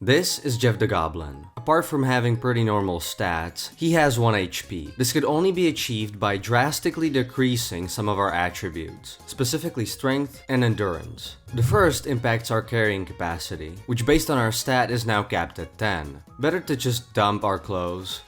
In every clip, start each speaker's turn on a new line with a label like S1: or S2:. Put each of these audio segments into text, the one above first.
S1: This is Jeff the Goblin. Apart from having pretty normal stats, he has 1 HP. This could only be achieved by drastically decreasing some of our attributes, specifically strength and endurance. The first impacts our carrying capacity, which based on our stat is now capped at 10. Better to just dump our clothes.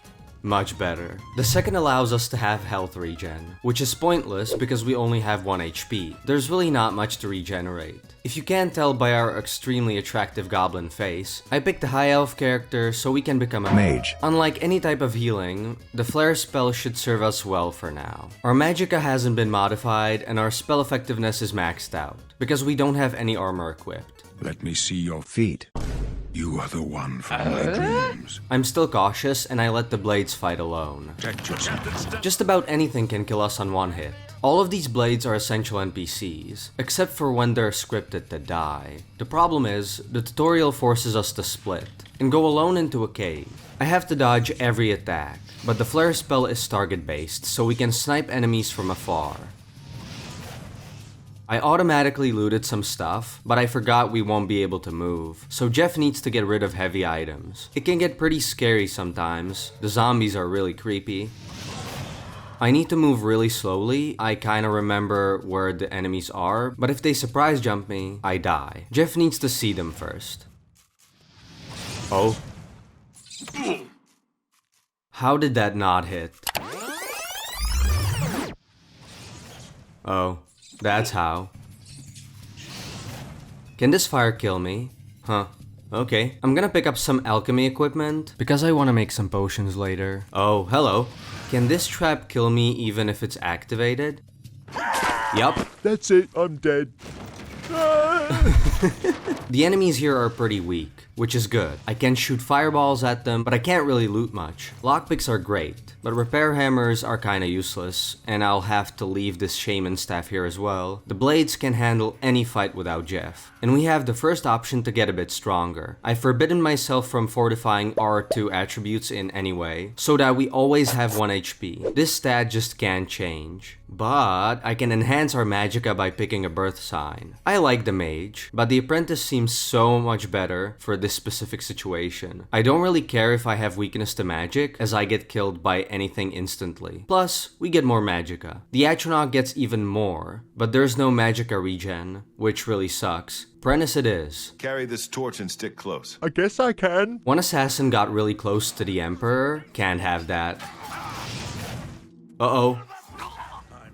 S1: Much better. The second allows us to have health regen, which is pointless because we only have 1 HP. There's really not much to regenerate. If you can't tell by our extremely attractive goblin face, I picked a high elf character so we can become a mage. Unlike any type of healing, the flare spell should serve us well for now. Our magicka hasn't been modified and our spell effectiveness is maxed out, because we don't have any armor equipped.
S2: Let me see your feet. You are the one from my dreams.
S1: I'm still cautious and I let the blades fight alone. Just about anything can kill us on one hit. All of these blades are essential NPCs, except for when they're scripted to die. The problem is, the tutorial forces us to split, and go alone into a cave. I have to dodge every attack, but the flare spell is target based, so we can snipe enemies from afar. I automatically looted some stuff, but I forgot we won't be able to move, so Jeff needs to get rid of heavy items. It can get pretty scary sometimes. The zombies are really creepy. I need to move really slowly. I kinda remember where the enemies are, but if they surprise jump me, I die. Jeff needs to see them first. Oh. How did that not hit? Oh. That's how. Can this fire kill me? Huh. Okay. I'm gonna pick up some alchemy equipment because I want to make some potions later. Oh, hello. Can this trap kill me even if it's activated? Yup.
S2: That's it, I'm dead.
S1: The enemies here are pretty weak, which is good. I can shoot fireballs at them, but I can't really loot much. Lockpicks are great, but repair hammers are kinda useless, and I'll have to leave this shaman staff here as well. The blades can handle any fight without Jeff. And we have the first option to get a bit stronger. I've forbidden myself from fortifying our 2 attributes in any way, so that we always have 1 HP. This stat just can't change. But I can enhance our magicka by picking a birth sign. I like the mage, but the apprentice seems so much better for this specific situation. I don't really care if I have weakness to magic, as I get killed by anything instantly. Plus, we get more magicka. The Atronach gets even more, but there's no magicka regen, which really sucks. Apprentice it is.
S3: Carry this torch and stick close.
S2: I guess I can.
S1: One assassin got really close to the Emperor. Can't have that. Uh-oh.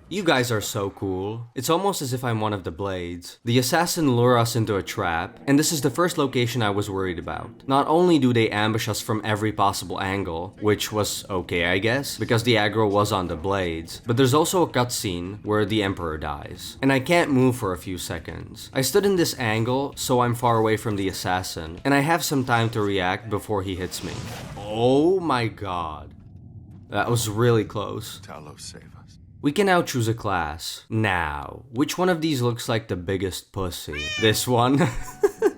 S1: You guys are so cool. It's almost as if I'm one of the blades. The assassin lure us into a trap, and this is the first location I was worried about. Not only do they ambush us from every possible angle, which was okay I guess, because the aggro was on the blades, but there's also a cutscene where the Emperor dies, and I can't move for a few seconds. I stood in this angle, so I'm far away from the assassin, and I have some time to react before he hits me. Oh my god. That was really close.
S3: Talos, save us.
S1: We can now choose a class. Now, which one of these looks like the biggest pussy? This one?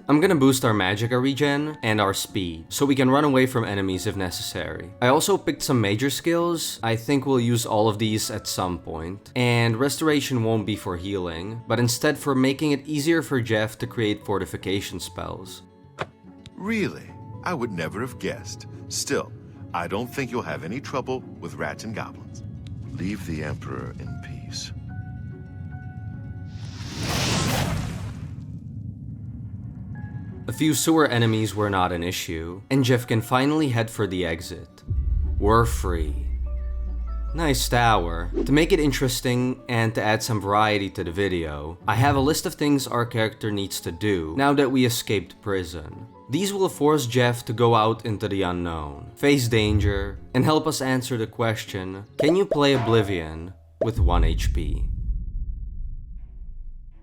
S1: I'm gonna boost our magicka regen and our speed, so we can run away from enemies if necessary. I also picked some major skills. I think we'll use all of these at some point. And restoration won't be for healing, but instead for making it easier for Jeff to create fortification spells.
S3: Really? I would never have guessed. Still, I don't think you'll have any trouble with rats and goblins. Leave the Emperor in peace.
S1: A few sewer enemies were not an issue, and Jeff can finally head for the exit. We're free. Nice tower. To make it interesting and to add some variety to the video, I have a list of things our character needs to do now that we escaped prison. These will force Jeff to go out into the unknown, face danger, and help us answer the question, can you play Oblivion with 1 HP?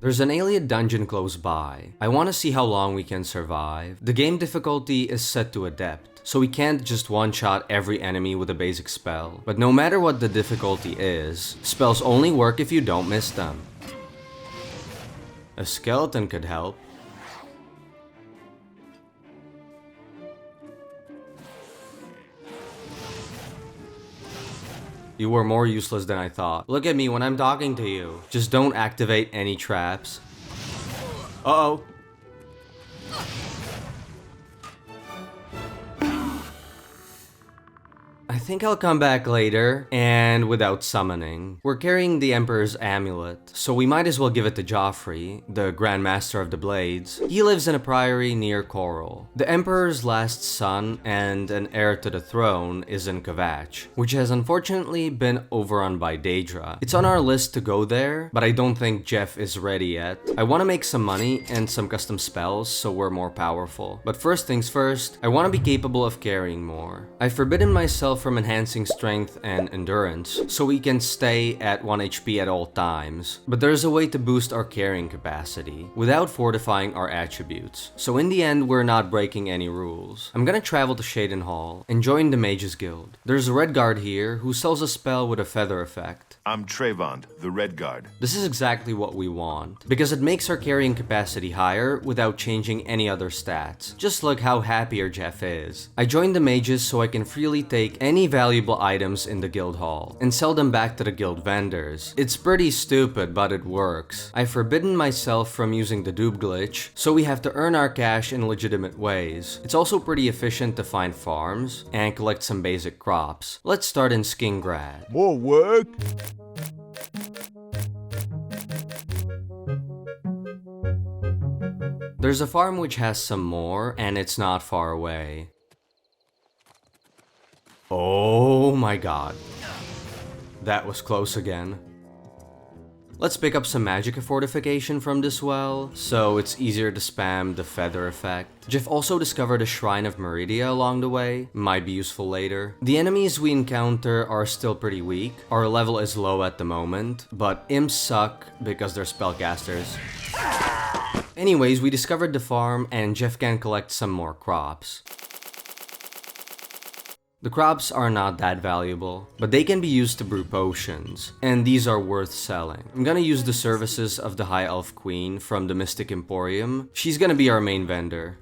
S1: There's an Ayleid dungeon close by. I want to see how long we can survive. The game difficulty is set to Adept, so we can't just one-shot every enemy with a basic spell. But no matter what the difficulty is, spells only work if you don't miss them. A skeleton could help. You were more useless than I thought. Look at me when I'm talking to you. Just don't activate any traps. Uh-oh. I think I'll come back later, and without summoning. We're carrying the Emperor's amulet, so we might as well give it to Joffrey, the Grand Master of the Blades. He lives in a priory near Coral. The Emperor's last son and an heir to the throne is in Kvatch, which has unfortunately been overrun by Daedra. It's on our list to go there, but I don't think Jeff is ready yet. I want to make some money and some custom spells so we're more powerful. But first things first, I want to be capable of carrying more. I've forbidden myself from enhancing strength and endurance, so we can stay at 1 HP at all times. But there's a way to boost our carrying capacity without fortifying our attributes. So in the end, we're not breaking any rules. I'm gonna travel to Shadenhall and join the Mages Guild. There's a Red Guard here who sells a spell with a feather effect.
S3: I'm Trayvon, the Red Guard.
S1: This is exactly what we want, because it makes our carrying capacity higher without changing any other stats. Just look how happier Jeff is. I joined the mages so I can freely take any valuable items in the guild hall and sell them back to the guild vendors. It's pretty stupid, but it works. I've forbidden myself from using the dupe glitch, so we have to earn our cash in legitimate ways. It's also pretty efficient to find farms and collect some basic crops. Let's start in Skingrad.
S2: More work?
S1: There's a farm which has some more, and it's not far away. Oh my god. That was close again. Let's pick up some magic fortification from this well, so it's easier to spam the feather effect. Jeff also discovered a Shrine of Meridia along the way, might be useful later. The enemies we encounter are still pretty weak, our level is low at the moment, but imps suck because they're spellcasters. Anyways, we discovered the farm and Jeff can collect some more crops. The crops are not that valuable, but they can be used to brew potions, and these are worth selling. I'm gonna use the services of the High Elf Queen from the Mystic Emporium. She's gonna be our main vendor.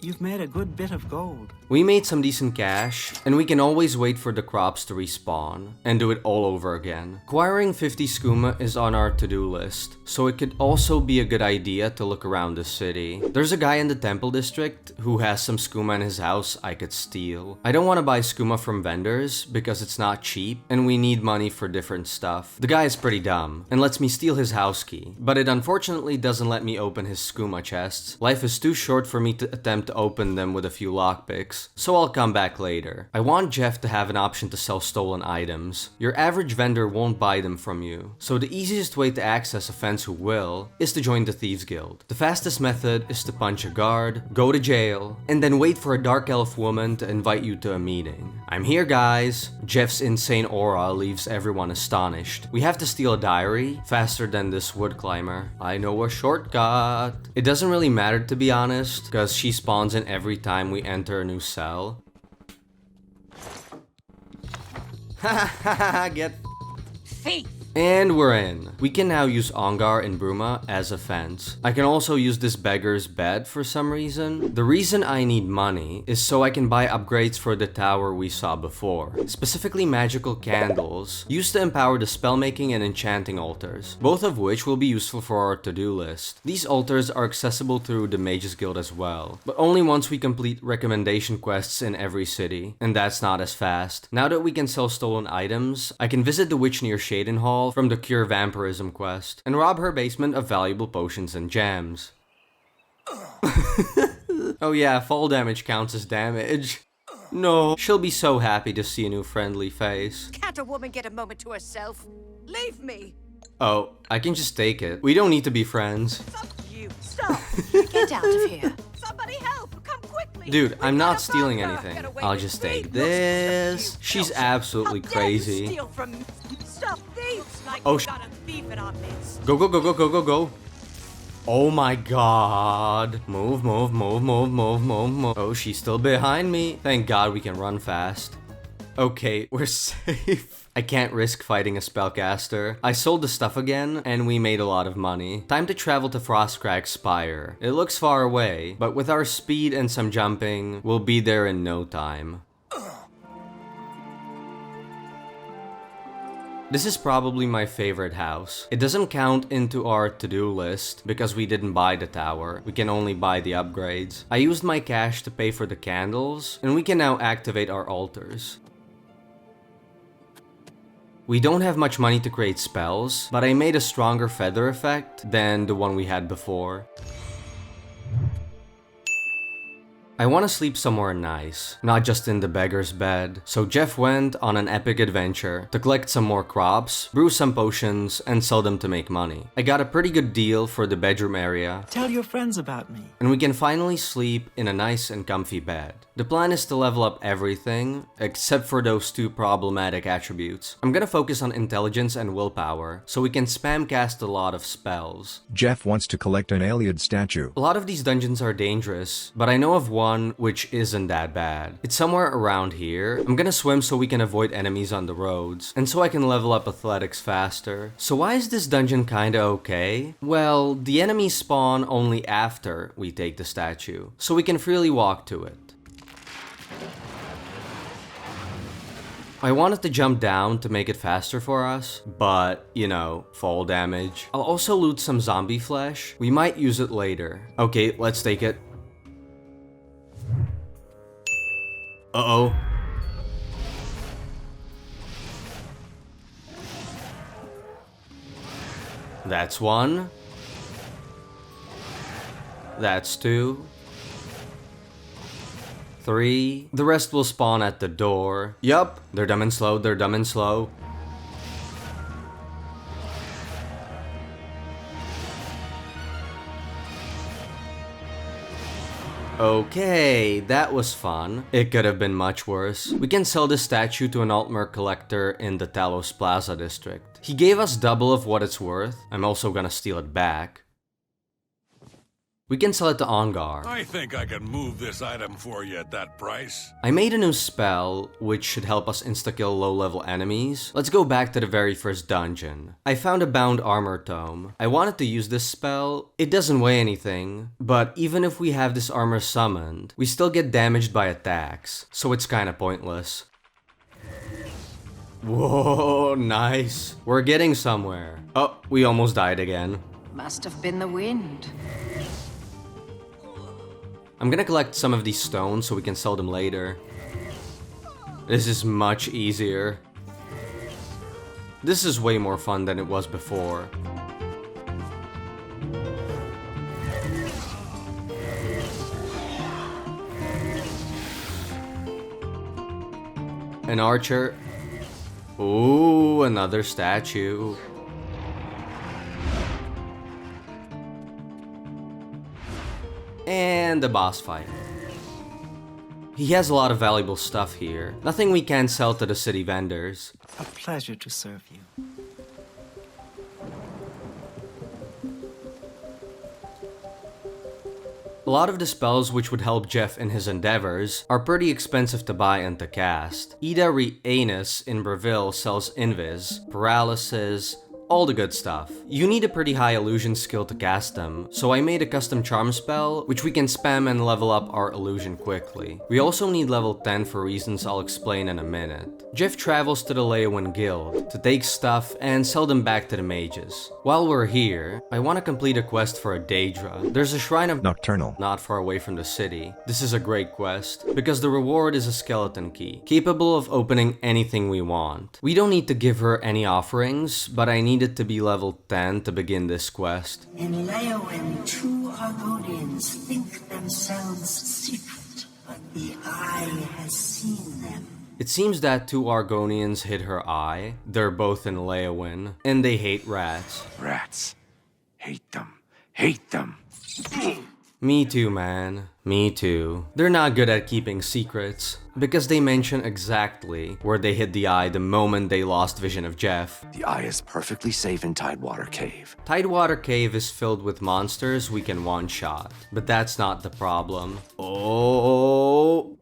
S4: You've made a good bit of gold.
S1: We made some decent cash, and we can always wait for the crops to respawn and do it all over again. Acquiring 50 skooma is on our to-do list, so it could also be a good idea to look around the city. There's a guy in the temple district who has some skooma in his house I could steal. I don't want to buy skooma from vendors because it's not cheap and we need money for different stuff. The guy is pretty dumb and lets me steal his house key, but it unfortunately doesn't let me open his skooma chests. Life is too short for me to attempt to open them with a few lockpicks, so I'll come back later. I want Jeff to have an option to sell stolen items. Your average vendor won't buy them from you, so the easiest way to access a fence who will is to join the Thieves Guild. The fastest method is to punch a guard, go to jail, and then wait for a dark elf woman to invite you to a meeting. I'm here, guys. Jeff's insane aura leaves everyone astonished. We have to steal a diary faster than this wood climber. I know a shortcut. It doesn't really matter, to be honest, because she spawns in every time we enter a new cell. Hahaha, get
S4: Thief!
S1: And we're in. We can now use Ongar and Bruma as a fence. I can also use this beggar's bed for some reason. The reason I need money is so I can buy upgrades for the tower we saw before. Specifically magical candles, used to empower the spellmaking and enchanting altars, both of which will be useful for our to-do list. These altars are accessible through the Mages Guild as well, but only once we complete recommendation quests in every city, and that's not as fast. Now that we can sell stolen items, I can visit the witch near Shadenhall from the Cure Vampirism quest and rob her basement of valuable potions and gems. Oh yeah, fall damage counts as damage. No, she'll be so happy to see a new friendly face.
S5: Can't a woman get a moment to herself? Leave me!
S1: Oh, I can just take it. We don't need to be friends.
S5: Fuck you! Stop!
S6: Get out of here.
S5: Somebody help! Come quickly!
S1: Dude, I'm
S5: We've
S1: not
S5: got a
S1: stealing
S5: burglar.
S1: anything.
S5: Get away
S1: I'll
S5: with
S1: just
S5: me.
S1: take
S5: Looks
S1: this.
S5: like you
S1: She's
S5: filch.
S1: absolutely
S5: How dare you
S1: crazy.
S5: steal from me? Stop thieves! Looks like
S1: Oh,
S5: we've got a thief in our midst.
S1: Go, go, go, go, go, go, go. Oh my god. Move, move, move, move, move, move, move. Oh, she's still behind me. Thank god we can run fast. Okay, we're safe. I can't risk fighting a spellcaster. I sold the stuff again, and we made a lot of money. Time to travel to Frostcrack Spire. It looks far away, but with our speed and some jumping, we'll be there in no time. This is probably my favorite house. It doesn't count into our to-do list because we didn't buy the tower. We can only buy the upgrades. I used my cash to pay for the candles, and we can now activate our altars. We don't have much money to create spells, but I made a stronger feather effect than the one we had before. I want to sleep somewhere nice, not just in the beggar's bed, so Jeff went on an epic adventure to collect some more crops, brew some potions, and sell them to make money. I got a pretty good deal for the bedroom area,
S4: Tell your friends about me.
S1: and we can finally sleep in a nice and comfy bed. The plan is to level up everything, except for those two problematic attributes. I'm gonna focus on intelligence and willpower, so we can spam cast a lot of spells.
S6: Jeff wants to collect an Ayleid statue.
S1: A lot of these dungeons are dangerous, but I know of one which isn't that bad. It's somewhere around here. I'm gonna swim so we can avoid enemies on the roads, and so I can level up athletics faster. So why is this dungeon kinda okay? Well, the enemies spawn only after we take the statue, so we can freely walk to it. I wanted to jump down to make it faster for us, but, you know, fall damage. I'll also loot some zombie flesh. We might use it later. Okay, let's take it. Uh-oh. That's one. That's two. Three. The rest will spawn at the door. Yup, they're dumb and slow, they're dumb and slow. Okay, that was fun. It could have been much worse. We can sell this statue to an Altmer collector in the Talos Plaza district. He gave us double of what it's worth. I'm also gonna steal it back. We can sell it to Ongar.
S2: I think I can move this item for you at that price.
S1: I made a new spell, which should help us insta-kill low-level enemies. Let's go back to the very first dungeon. I found a bound armor tome. I wanted to use this spell. It doesn't weigh anything, but even if we have this armor summoned, we still get damaged by attacks, so it's kinda pointless. Whoa, nice. We're getting somewhere. Oh, we almost died again.
S7: Must have been the wind.
S1: I'm gonna collect some of these stones so we can sell them later. This is much easier. This is way more fun than it was before. An archer. Ooh, another statue. And the boss fight. He has a lot of valuable stuff here. Nothing we can't sell to the city vendors.
S4: A pleasure to serve you.
S1: A lot of the spells which would help Jeff in his endeavors are pretty expensive to buy and to cast. Ida Anus in Breville sells Inviz, Paralysis, all the good stuff. You need a pretty high illusion skill to cast them, so I made a custom charm spell, which we can spam and level up our illusion quickly. We also need level 10 for reasons I'll explain in a minute. Jeff travels to the Leyawen Guild to take stuff and sell them back to the mages. While we're here, I want to complete a quest for a Daedra. There's a shrine of
S6: Nocturnal.
S1: not far away from the city. This is a great quest, because the reward is a skeleton key, capable of opening anything we want. We don't need to give her any offerings, but I needed to be level 10 to begin this quest.
S8: In Leyawen, two Argonians think themselves secret, but the Eye has seen them.
S1: It seems that two Argonians hid her eye. They're both in Leyawen, and they hate rats.
S2: Rats. Hate them. Hate them.
S1: Me too, man. Me too. They're not good at keeping secrets, because they mention exactly where they hid the eye the moment they lost vision of Jeff.
S9: The eye is perfectly safe in Tidewater Cave.
S1: Tidewater Cave is filled with monsters we can one-shot, but that's not the problem. Oh!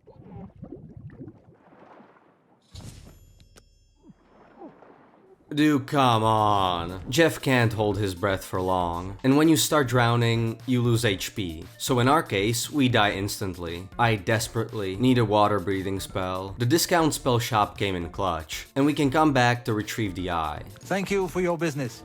S1: Dude, come on. Jeff can't hold his breath for long. And when you start drowning, you lose HP. So in our case, we die instantly. I desperately need a water breathing spell. The discount spell shop came in clutch. And we can come back to retrieve the eye.
S10: Thank you for your business.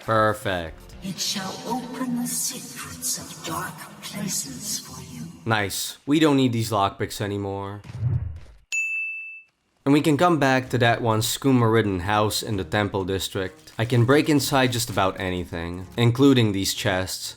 S1: Perfect.
S8: It shall open the secrets of dark places for you.
S1: Nice. We don't need these lockpicks anymore. And we can come back to that one skooma-ridden house in the temple district. I can break inside just about anything, including these chests.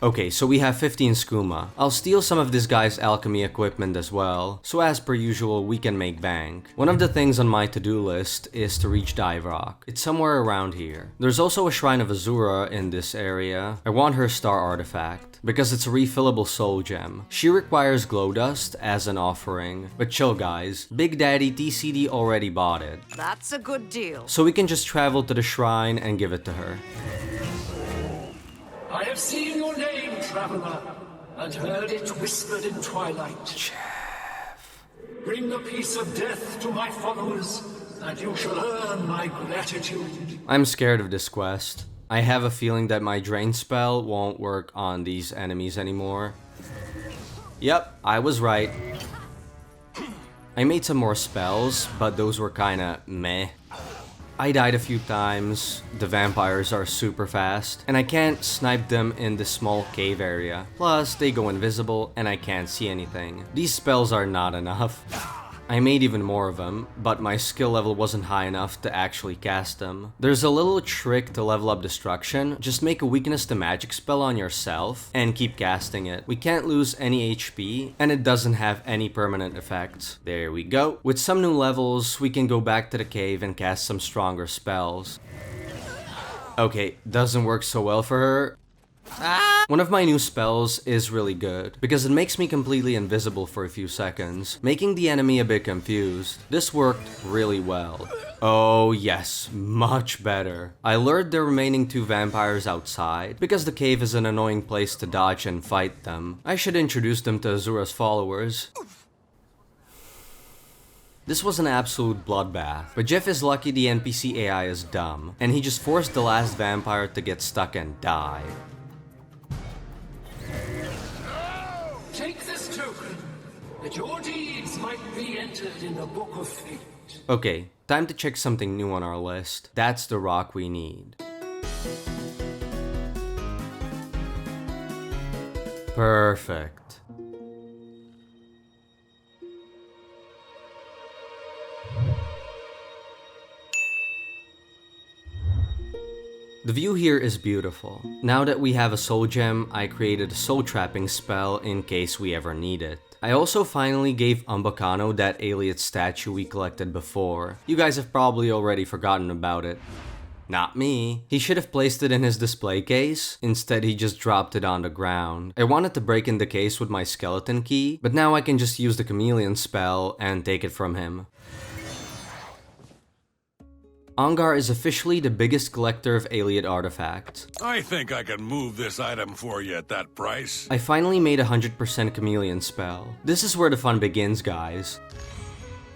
S1: Okay, so we have 15 skooma. I'll steal some of this guy's alchemy equipment as well, so as per usual we can make bank. One of the things on my to-do list is to reach Dive Rock. It's somewhere around here. There's also a Shrine of Azura in this area. I want her star artifact, because it's a refillable soul gem. She requires glow dust as an offering. But chill guys, Big Daddy TCD already bought it.
S5: That's a good deal.
S1: So we can just travel to the shrine and give it to her.
S11: I have seen your name, traveler, and heard it whispered in twilight. Bring the peace of death to my followers, and you shall earn my gratitude.
S1: I'm scared of this quest. I have a feeling that my drain spell won't work on these enemies anymore. Yep, I was right. I made some more spells, but those were kinda meh. I died a few times, the vampires are super fast, and I can't snipe them in this small cave area. Plus, they go invisible and I can't see anything. These spells are not enough. I made even more of them, but my skill level wasn't high enough to actually cast them. There's a little trick to level up destruction. Just make a weakness to magic spell on yourself and keep casting it. We can't lose any HP and it doesn't have any permanent effects. There we go. With some new levels, we can go back to the cave and cast some stronger spells. Okay, doesn't work so well for her. One of my new spells is really good, because it makes me completely invisible for a few seconds, making the enemy a bit confused. This worked really well. Oh yes, much better. I lured the remaining 2 vampires outside, because the cave is an annoying place to dodge and fight them. I should introduce them to Azura's followers. This was an absolute bloodbath, but Jeff is lucky the NPC AI is dumb, and he just forced the last vampire to get stuck and die.
S11: Take this token, that your deeds might be entered in the Book of Fate.
S1: Okay, time to check something new on our list. That's the rock we need. Perfect. The view here is beautiful. Now that we have a soul gem, I created a soul trapping spell in case we ever need it. I also finally gave Umbacano that Ayleids statue we collected before. You guys have probably already forgotten about it. Not me. He should have placed it in his display case. Instead, he just dropped it on the ground. I wanted to break in the case with my skeleton key, but now I can just use the chameleon spell and take it from him. Ongar is officially the biggest collector of Ayleid artifacts.
S2: I think I can move this item for you at that price.
S1: I finally made a 100% chameleon spell. This is where the fun begins, guys.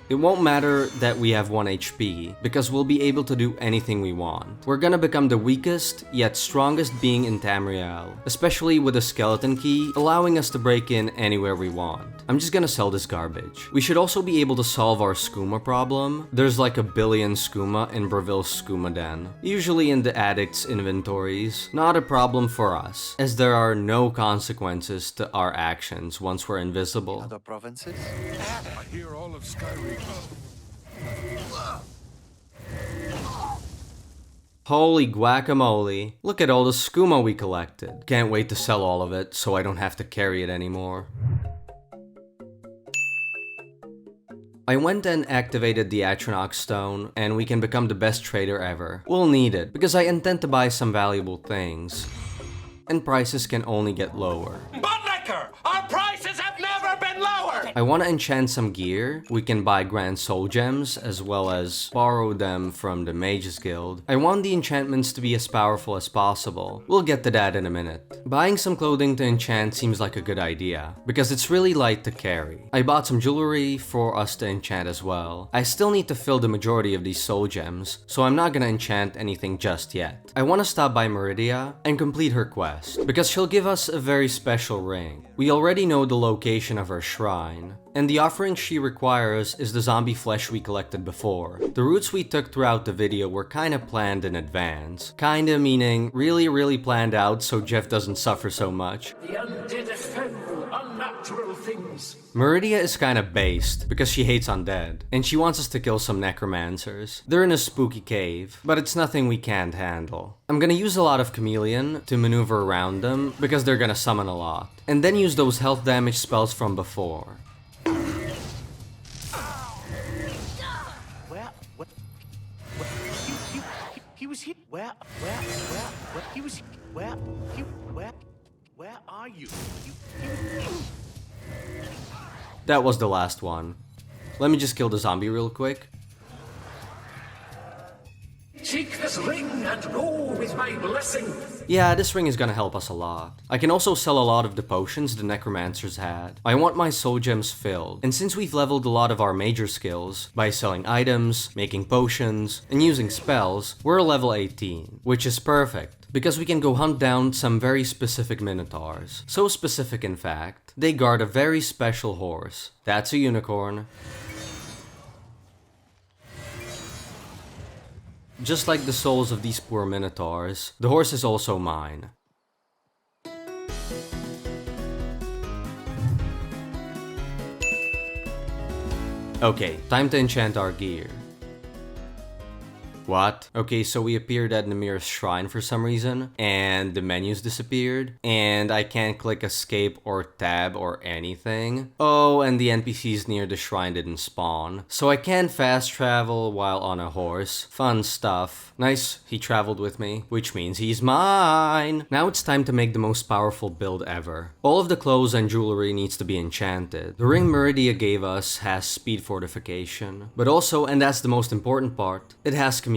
S1: It won't matter that we have 1 HP, because we'll be able to do anything we want. We're gonna become the weakest, yet strongest being in Tamriel, especially with a skeleton key, allowing us to break in anywhere we want. I'm just gonna sell this garbage. We should also be able to solve our skooma problem. There's like 1 billion skooma in Breville's skooma den, usually in the addict's inventories. Not a problem for us, as there are no consequences to our actions once we're invisible.
S9: Other provinces?
S2: I hear all of Skyrim.
S1: Holy guacamole. Look at all the skooma we collected. Can't wait to sell all of it so I don't have to carry it anymore. I went and activated the Atronach stone, and we can become the best trader ever. We'll need it, because I intend to buy some valuable things. And prices can only get lower.
S11: Buttlicker! Our prices have never been lower!
S1: I want to enchant some gear. We can buy grand soul gems as well as borrow them from the Mages Guild. I want the enchantments to be as powerful as possible. We'll get to that in a minute. Buying some clothing to enchant seems like a good idea because it's really light to carry. I bought some jewelry for us to enchant as well. I still need to fill the majority of these soul gems, so I'm not gonna enchant anything just yet. I want to stop by Meridia and complete her quest because she'll give us a very special ring. We already know the location of her shrine, and the offering she requires is the zombie flesh we collected before. The routes we took throughout the video were kinda planned in advance. Kinda meaning really planned out so Jeff doesn't suffer so much.
S11: The undead ephemeral, unnatural things.
S1: Meridia is kinda based because she hates undead, and she wants us to kill some necromancers. They're in a spooky cave, but it's nothing we can't handle. I'm gonna use a lot of chameleon to maneuver around them because they're gonna summon a lot, and then use those health damage spells from before.
S10: Where are you?
S1: That was the last one. Let me just kill the zombie real quick.
S11: Take this ring and go with my blessing.
S1: Yeah, this ring is gonna help us a lot. I can also sell a lot of the potions the necromancers had. I want my soul gems filled, and since we've leveled a lot of our major skills by selling items, making potions, and using spells, we're level 18, which is perfect, because we can go hunt down some very specific minotaurs. So specific in fact, they guard a very special horse. That's a unicorn. Just like the souls of these poor minotaurs, the horse is also mine. Okay, time to enchant our gear. What? Okay, so we appeared at Nimir's shrine for some reason, and the menus disappeared, and I can't click escape or tab or anything. Oh, and the NPCs near the shrine didn't spawn. So I can fast travel while on a horse. Fun stuff. Nice, he traveled with me, which means he's mine! Now it's time to make the most powerful build ever. All of the clothes and jewelry needs to be enchanted. The ring Meridia gave us has speed fortification, but also, and that's the most important part, it has chameleon.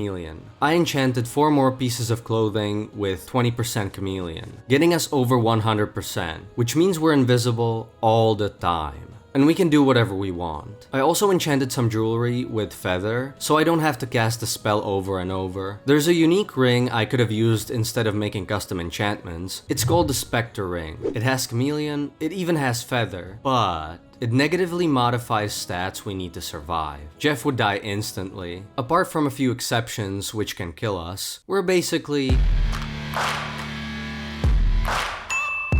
S1: I enchanted 4 more pieces of clothing with 20% chameleon, getting us over 100%, which means we're invisible all the time. And we can do whatever we want. I also enchanted some jewelry with feather, so I don't have to cast the spell over and over. There's a unique ring I could have used instead of making custom enchantments. It's called the Spectre Ring. It has chameleon, it even has feather, but it negatively modifies stats we need to survive. Jeff would die instantly. Apart from a few exceptions which can kill us, we're basically...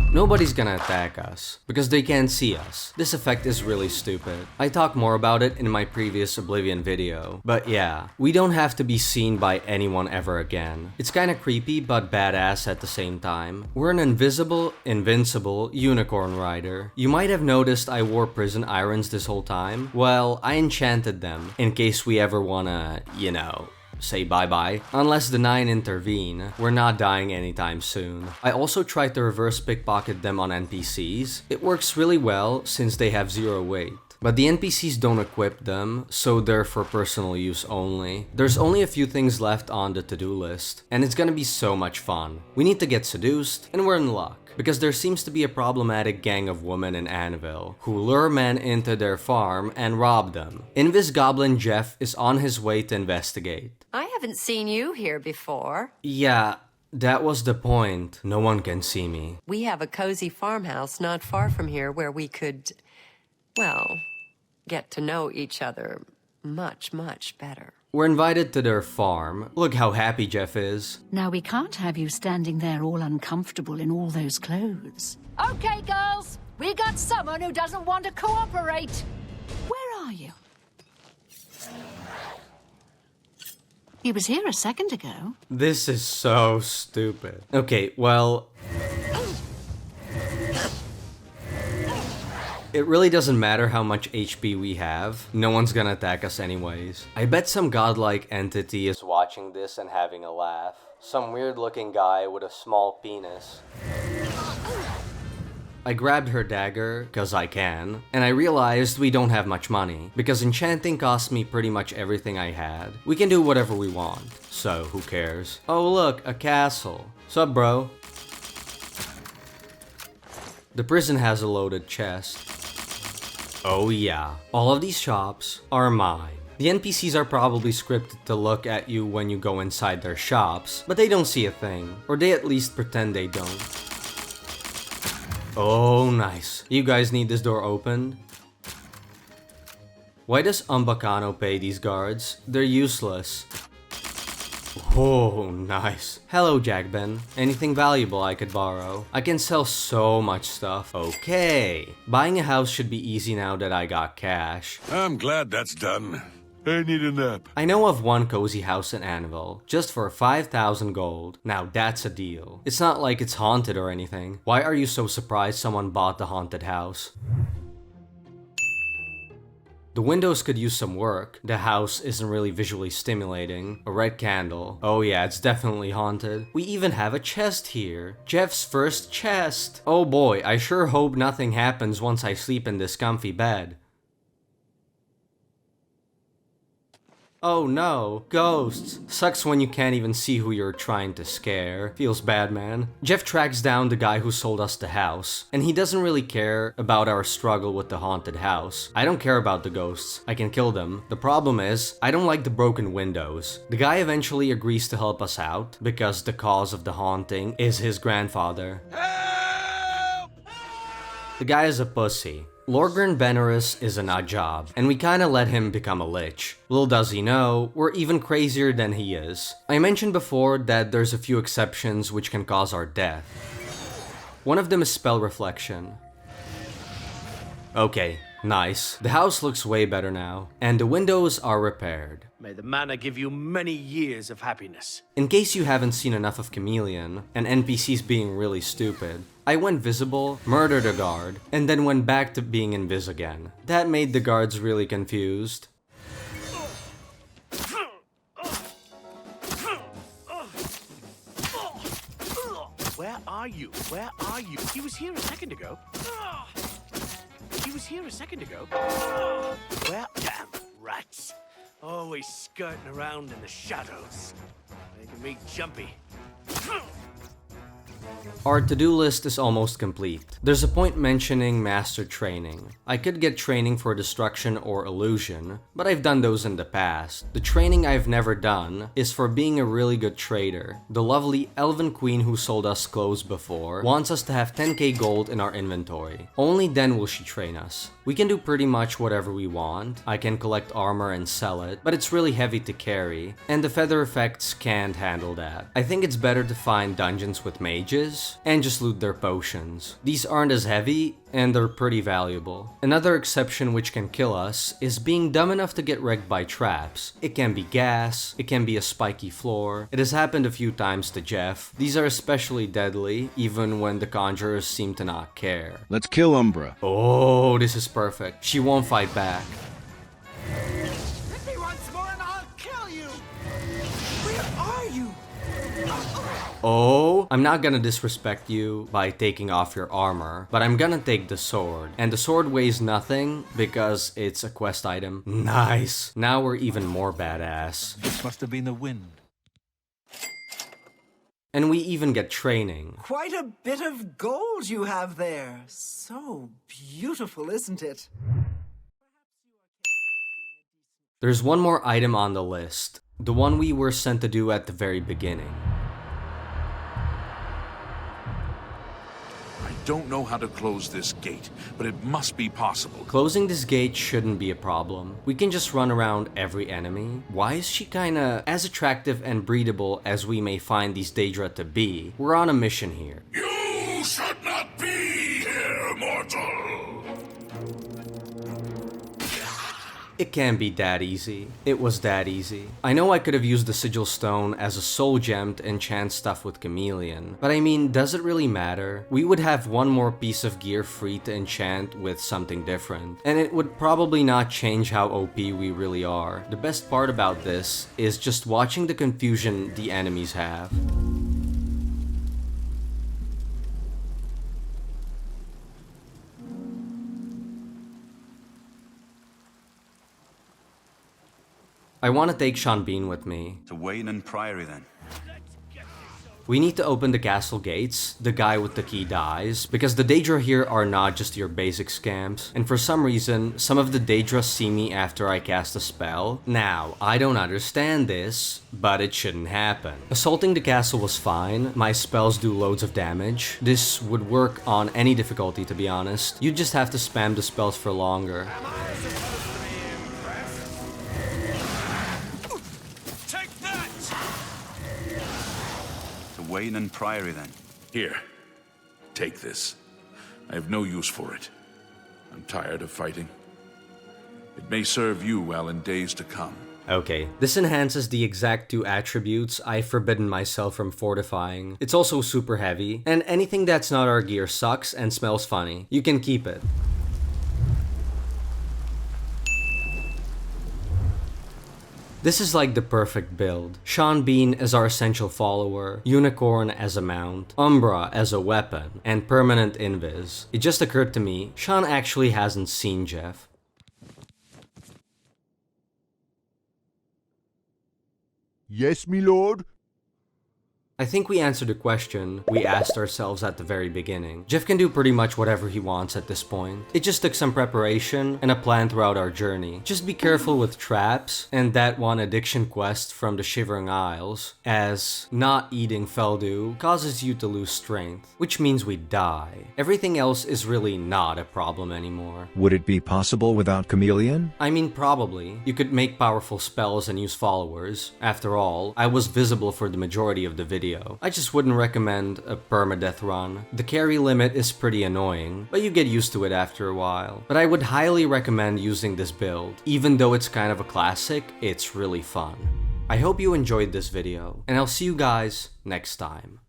S1: Nobody's gonna attack us, because they can't see us. This effect is really stupid. I talked more about it in my previous Oblivion video. But yeah, we don't have to be seen by anyone ever again. It's kinda creepy but badass at the same time. We're an invisible, invincible unicorn rider. You might have noticed I wore prison irons this whole time. Well, I enchanted them, in case we ever wanna, you know, say bye-bye. Unless the 9 intervene, we're not dying anytime soon. I also tried to reverse pickpocket them on NPCs. It works really well since they have 0 weight. But the NPCs don't equip them, so they're for personal use only. There's only a few things left on the to-do list, and it's gonna be so much fun. We need to get seduced, and we're in luck. Because there seems to be a problematic gang of women in Annabelle who lure men into their farm and rob them. Inviz Goblin Jeff is on his way to investigate.
S7: I haven't seen you here before.
S1: Yeah, that was the point. No one can see me.
S7: We have a cozy farmhouse not far from here where we could, well, get to know each other much better.
S1: We're invited to their farm. Look how happy Jeff is.
S12: Now we can't have you standing there all uncomfortable in all those clothes. Okay, girls, we got someone who doesn't want to cooperate. Where are you? He was here a second ago.
S1: This is so stupid. Okay, well... It really doesn't matter how much HP we have. No one's gonna attack us anyways. I bet some godlike entity is watching this and having a laugh. Some weird looking guy with a small penis. I grabbed her dagger, cause I can, and I realized we don't have much money, because enchanting cost me pretty much everything I had. We can do whatever we want, so who cares? Oh look, a castle. Sup, bro? The prison has a loaded chest. Oh yeah, all of these shops are mine. The NPCs are probably scripted to look at you when you go inside their shops, but they don't see a thing, or they at least pretend they don't. Oh nice. You guys need this door opened? Why does Umbacano pay these guards? They're useless. Oh, nice. Hello, Jagben. Anything valuable I could borrow? I can sell so much stuff. Okay. Buying a house should be easy now that I got cash.
S2: I'm glad that's done. I need a nap.
S1: I know of one cozy house in Anvil, just for 5,000 gold. Now that's a deal. It's not like it's haunted or anything. Why are you so surprised someone bought the haunted house? The windows could use some work. The house isn't really visually stimulating. A red candle. Oh yeah, it's definitely haunted. We even have a chest here. Jeff's first chest. Oh boy, I sure hope nothing happens once I sleep in this comfy bed. Oh no, ghosts. Sucks when you can't even see who you're trying to scare. Feels bad, man. Jeff tracks down the guy who sold us the house, and he doesn't really care about our struggle with the haunted house. I don't care about the ghosts. I can kill them. The problem is, I don't like the broken windows. The guy eventually agrees to help us out, because the cause of the haunting is his grandfather. Help! The guy is a pussy. Lorgren Benorus is an odd job, and we kinda let him become a lich. Little does he know, we're even crazier than he is. I mentioned before that there's a few exceptions which can cause our death. One of them is spell reflection. Okay, nice. The house looks way better now, and the windows are repaired.
S10: May the manor give you many years of happiness.
S1: In case you haven't seen enough of Chameleon, and NPCs being really stupid, I went visible, murdered a guard, and then went back to being Inviz again. That made the guards really confused.
S10: Where are you? Where are you? He was here a second ago. He was here a second ago. Where? Damn rats. Always skirting around in the shadows. Making me jumpy.
S1: Our to-do list is almost complete. There's a point mentioning master training. I could get training for destruction or illusion, but I've done those in the past. The training I've never done is for being a really good trader. The lovely elven queen who sold us clothes before wants us to have 10k gold in our inventory. Only then will she train us. We can do pretty much whatever we want. I can collect armor and sell it, but it's really heavy to carry, and the feather effects can't handle that. I think it's better to find dungeons with mages and just loot their potions. These aren't as heavy, and they're pretty valuable. Another exception which can kill us is being dumb enough to get wrecked by traps. It can be gas, it can be a spiky floor. It has happened a few times to Jeff. These are especially deadly, even when the conjurers seem to not care.
S2: Let's kill Umbra.
S1: Oh, this is perfect. She won't fight back.
S10: Hit me once more and I'll kill you! Where are you?
S1: Oh, I'm not gonna disrespect you by taking off your armor, but I'm gonna take the sword. And the sword weighs nothing because it's a quest item. Nice. Now we're even more badass.
S4: This must have been the wind.
S1: And we even get training.
S4: Quite a bit of gold you have there. So beautiful, isn't it?
S1: There's one more item on the list. The one we were sent to do at the very beginning.
S2: I don't know how to close this gate, but it must be possible.
S1: Closing this gate shouldn't be a problem. We can just run around every enemy. Why is she kinda as attractive and breedable as we may find these Daedra to be? We're on a mission here.
S2: You should not be here, mortal!
S1: It can't be that easy. It was that easy. I know I could have used the Sigil Stone as a soul gem to enchant stuff with Chameleon, but I mean, does it really matter? We would have one more piece of gear free to enchant with something different, and it would probably not change how OP we really are. The best part about this is just watching the confusion the enemies have. I want to take Sean Bean with me.
S13: To Wayne and Priory then.
S1: We need to open the castle gates, the guy with the key dies, because the Daedra here are not just your basic scamps, and for some reason, some of the Daedra see me after I cast a spell. Now, I don't understand this, but it shouldn't happen. Assaulting the castle was fine, my spells do loads of damage. This would work on any difficulty, to be honest. You just have to spam the spells for longer.
S13: Wayne and Priory then.
S2: Here, take this. I have no use for it. I'm tired of fighting. It may serve you well in days to come.
S1: Okay, this enhances the exact 2 attributes I've forbidden myself from fortifying. It's also super heavy, and anything that's not our gear sucks and smells funny. You can keep it. This is like the perfect build. Sean Bean as our essential follower, Unicorn as a mount, Umbra as a weapon, and permanent Inviz. It just occurred to me, Sean actually hasn't seen Jeff.
S14: Yes, me lord?
S1: I think we answered the question we asked ourselves at the very beginning. Jeff can do pretty much whatever he wants at this point. It just took some preparation and a plan throughout our journey. Just be careful with traps and that one addiction quest from the Shivering Isles, as not eating Feldu causes you to lose strength, which means we die. Everything else is really not a problem anymore.
S6: Would it be possible without Chameleon?
S1: I mean, probably. You could make powerful spells and use followers. After all, I was visible for the majority of the video. I just wouldn't recommend a permadeath run. The carry limit is pretty annoying, but you get used to it after a while. But I would highly recommend using this build. Even though it's kind of a classic, it's really fun. I hope you enjoyed this video, and I'll see you guys next time.